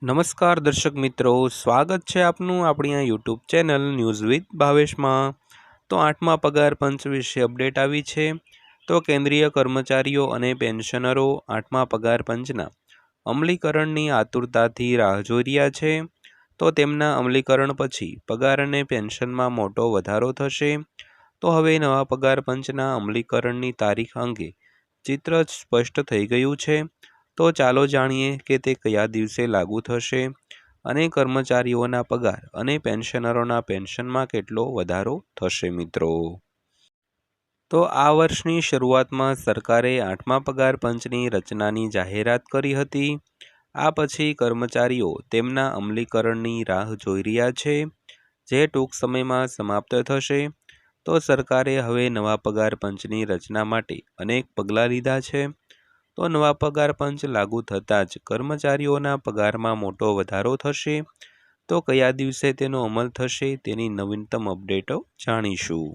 નમસ્કાર દર્શક મિત્રો, સ્વાગત છે આપનું આપણી આ યુટ્યુબ ચેનલ ન્યૂઝ વિથ ભાવેશમાં। તો 8મા પગાર પંચ વિશે અપડેટ આવી છે। તો કેન્દ્રીય કર્મચારીઓ અને પેન્શનરો 8મા પગાર પંચના અમલીકરણની આતુરતાથી રાહ જોઈ રહ્યા છે। તો તેમના અમલીકરણ પછી પગાર અને પેન્શનમાં મોટો વધારો થશે। તો હવે નવા પગાર પંચના અમલીકરણની તારીખ અંગે ચિત્ર સ્પષ્ટ થઈ ગયું છે। તો ચાલો જાણીએ કે તે કયા દિવસે લાગુ થશે અને કર્મચારીઓના પગાર અને પેન્શનરોના પેન્શનમાં કેટલો વધારો થશે મિત્રો। તો આ વર્ષની શરૂઆતમાં સરકારે 8મા પગાર પંચની રચનાની જાહેરાત કરી હતી। આ પછી કર્મચારીઓ તેમના અમલીકરણની રાહ જોઈ રહ્યા છે, જે ટૂંક સમયમાં સમાપ્ત થશે। તો સરકારે હવે નવા પગાર પંચની રચના માટે અનેક પગલાં લીધા છે। તો નવા પગાર પંચ લાગુ થતાં જ કર્મચારીઓના પગારમાં મોટો વધારો થશે। તો કયા દિવસે તેનો અમલ થશે તેની નવીનતમ અપડેટો જાણીશું।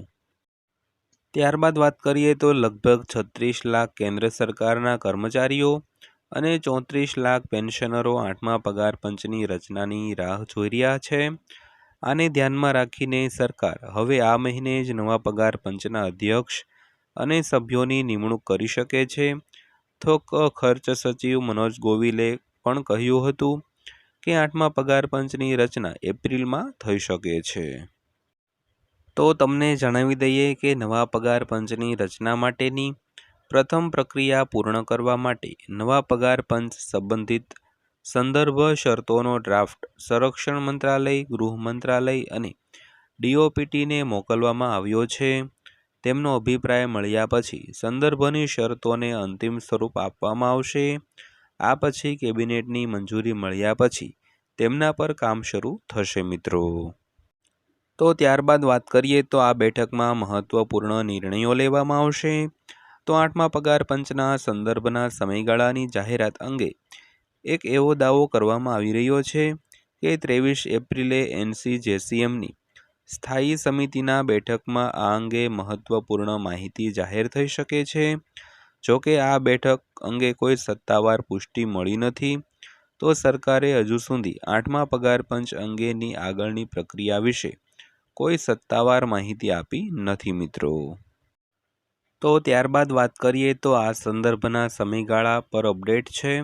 ત્યારબાદ વાત કરીએ તો લગભગ 36 લાખ કેન્દ્ર સરકારના કર્મચારીઓ અને 34 લાખ પેન્શનરો 8મા પગાર પંચની રચનાની રાહ જોઈ રહ્યા છે। આને ધ્યાનમાં રાખીને સરકાર હવે આ મહિને જ નવા પગાર પંચના અધ્યક્ષ અને સભ્યોની નિમણૂક કરી શકે છે। તો ખર્ચ સચિવ મનોજ ગોવિલે પણ કહ્યું હતું કે 8મા પગાર પંચની રચના એપ્રિલમાં થઈ શકે છે। તો તમને જણાવી દઈએ કે નવા પગાર પંચની રચના માટેની પ્રથમ પ્રક્રિયા પૂર્ણ કરવા માટે નવા પગાર પંચ સંબંધિત સંદર્ભ શરતોનો ડ્રાફ્ટ સંરક્ષણ મંત્રાલય, ગૃહ મંત્રાલય અને DOPTને મોકલવામાં આવ્યો છે। તેમનો અભિપ્રાય મળ્યા પછી સંદર્ભની શરતોને અંતિમ સ્વરૂપ આપવામાં આવશે। આ પછી કેબિનેટની મંજૂરી મળ્યા પછી તેમના પર કામ શરૂ થશે મિત્રો। તો ત્યારબાદ વાત કરીએ તો આ બેઠકમાં મહત્વપૂર્ણ નિર્ણયો લેવામાં આવશે। તો 8મા પગાર પંચના સંદર્ભના સમયગાળાની જાહેરાત અંગે એક એવો દાવો કરવામાં આવી રહ્યો છે કે 23 એપ્રિલે NCJCMની સ્થાયી સમિતિના બેઠકમાં આ અંગે મહત્વપૂર્ણ માહિતી જાહેર થઈ શકે છે। જોકે આ બેઠક અંગે કોઈ સત્તાવાર પુષ્ટિ મળી નથી। તો સરકારે હજુ સુધી 8મા પગાર પંચ અંગેની આગળની પ્રક્રિયા વિશે કોઈ સત્તાવાર માહિતી આપી નથી મિત્રો। તો ત્યારબાદ વાત કરીએ તો આ સંદર્ભના સમયગાળા પર અપડેટ છે।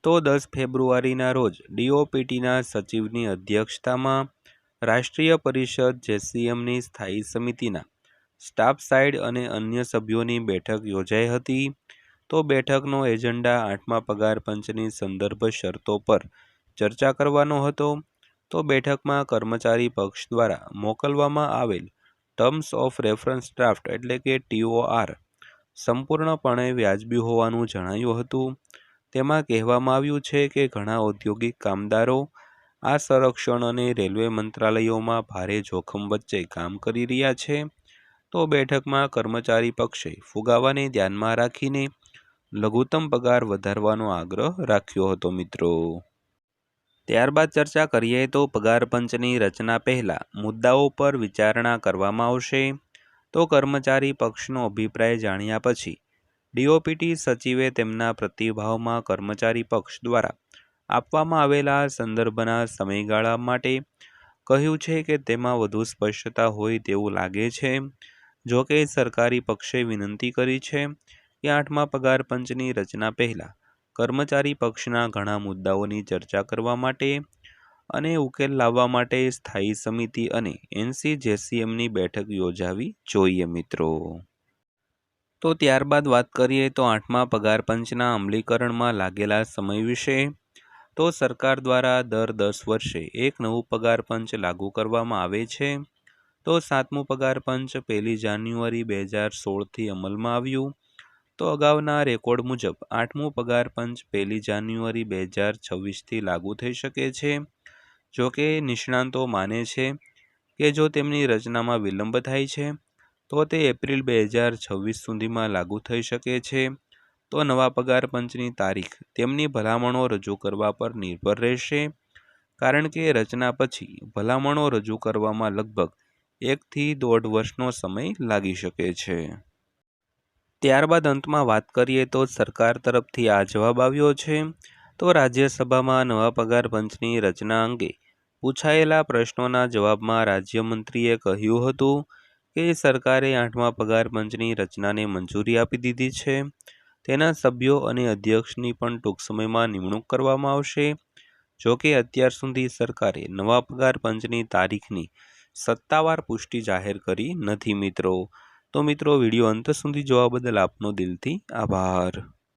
તો 10 ફેબ્રુઆરીના રોજ DOPTના સચિવની અધ્યક્ષતામાં રાષ્ટ્રીય પરિષદ JCMની સ્થાયી સમિતિના સ્ટાફ સાઇડ અને અન્ય સભ્યોની બેઠક યોજાઈ હતી। તો બેઠકનો એજન્ડા 8મા પગાર પંચની સંદર્ભ શરતો પર ચર્ચા કરવાનો હતો। તો બેઠકમાં કર્મચારી પક્ષ દ્વારા મોકલવામાં આવેલ ટર્મ્સ ઓફ રેફરન્સ ડ્રાફ્ટ એટલે કે TOR સંપૂર્ણપણે વ્યાજબી હોવાનું જણાયું હતું। તેમાં કહેવામાં આવ્યું છે કે ઘણા ઔદ્યોગિક કામદારો આ સંરક્ષણ અને રેલવે મંત્રાલયોમાં ભારે જોખમ વચ્ચે કામ કરી રહ્યા છે। તો બેઠકમાં કર્મચારી પક્ષે ફુગાવાને ધ્યાનમાં રાખીને લઘુત્તમ પગાર વધારવાનો આગ્રહ રાખ્યો હતો મિત્રો। ત્યારબાદ ચર્ચા કરીએ તો પગાર પંચની રચના પહેલા મુદ્દાઓ પર વિચારણા કરવામાં આવશે। તો કર્મચારી પક્ષનો અભિપ્રાય જાણ્યા પછી DOPT સચિવે તેમના પ્રતિભાવમાં કર્મચારી પક્ષ દ્વારા આપવામાં આવેલા સંદર્ભના સમયગાળા માટે કહ્યું છે કે તેમાં વધુ સ્પષ્ટતા હોય તેવું લાગે છે। જો કે સરકારી પક્ષે વિનંતી કરી છે કે 8મા પગાર પંચની રચના પહેલા કર્મચારી પક્ષના ઘણા મુદ્દાઓની ચર્ચા કરવા માટે અને ઉકેલ લાવવા માટે સ્થાયી સમિતિ અને NCJCMની બેઠક યોજાવી જોઈએ મિત્રો। તો ત્યારબાદ વાત કરીએ તો 8મા પગાર પંચના અમલીકરણમાં લાગેલા સમય વિશે। તો સરકાર દ્વારા દર 10 વર્ષે એક નવું પગાર પંચ લાગુ કરવામાં આવે છે। તો 7મું પગાર પંચ 1 જાન્યુઆરી 2016થી અમલમાં આવ્યું। તો અગાઉના રેકોર્ડ મુજબ 8મું પગાર પંચ 1 જાન્યુઆરી 2026થી લાગુ થઈ શકે છે। જોકે નિષ્ણાતો માને છે કે જો તેમની રચનામાં વિલંબ થાય છે તો તે એપ્રિલ 2026 સુધીમાં લાગુ થઈ શકે છે। તો નવા પગાર પંચની તારીખ તેમની ભલામણો રજૂ કરવા પર નિર્ભર રહેશે, કારણ કે રચના પછી ભલામણો રજૂ કરવામાં લગભગ 1 થી 1.5 વર્ષનો સમય લાગી શકે છે। ત્યારબાદ અંતમાં વાત કરીએ તો સરકાર તરફથી આ જવાબ આવ્યો છે તો રાજ્યસભામાં નવા પગાર પંચની રચના અંગે પૂછાયેલા પ્રશ્નોના જવાબમાં રાજ્યમંત્રીએ કહ્યું હતું કે સરકારે 8મા પગાર પંચની રચનાને મંજૂરી આપી દીધી છે. તેના સભ્યો અને અધ્યક્ષની પણ ટૂંક સમયમાં નિમણૂક કરવામાં આવશે. જોકે અત્યાર સુધી સરકારે નવા પગાર પંચની તારીખની સત્તાવાર પુષ્ટિ જાહેર કરી નથી મિત્રો. તો મિત્રો, વિડીયો અંત સુધી જોવા બદલ આપનો દિલથી આભાર.